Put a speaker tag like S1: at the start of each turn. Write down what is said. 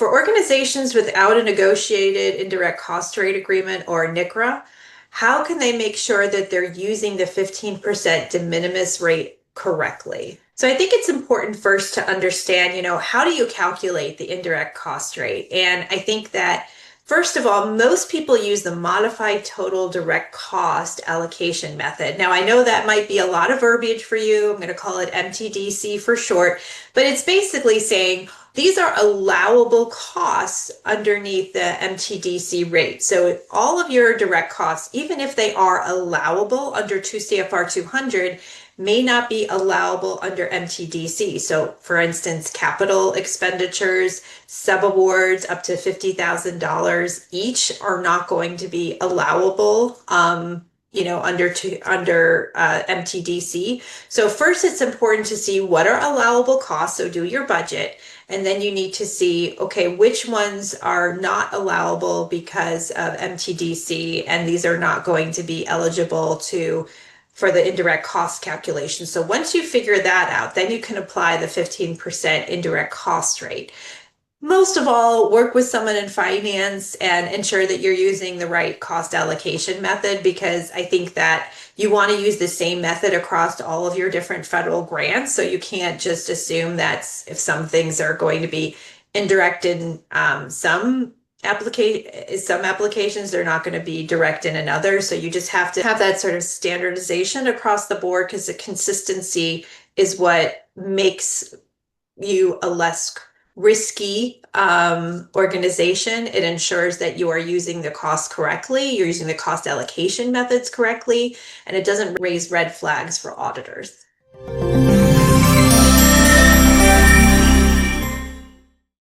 S1: For organizations without a negotiated indirect cost rate agreement or NICRA, how can they make sure that they're using the 15% de minimis rate correctly? So I think it's important first to understand, how do you calculate the indirect cost rate? And I think that first of all, most people use the modified total direct cost allocation method. Now, I know that might be a lot of verbiage for you. I'm going to call it MTDC for short, but it's basically saying these are allowable costs underneath the MTDC rate. So all of your direct costs, even if they are allowable under 2 CFR 200, may not be allowable under MTDC. So for instance, capital expenditures, subawards up to $50,000 each are not going to be allowable under MTDC. So first it's important to see what are allowable costs, so do your budget, and then you need to see, okay, which ones are not allowable because of MTDC, and these are not going to be eligible for the indirect cost calculation. So once you figure that out, then you can apply the 15% indirect cost rate. Most of all, work with someone in finance and ensure that you're using the right cost allocation method, because I think that you want to use the same method across all of your different federal grants. So you can't just assume that if some things are going to be indirect in some applications, they're not going to be direct in another. So you just have to have that sort of standardization across the board, because the consistency is what makes you a less risky organization. It ensures that you are using the cost correctly, you're using the cost allocation methods correctly, and it doesn't raise red flags for auditors.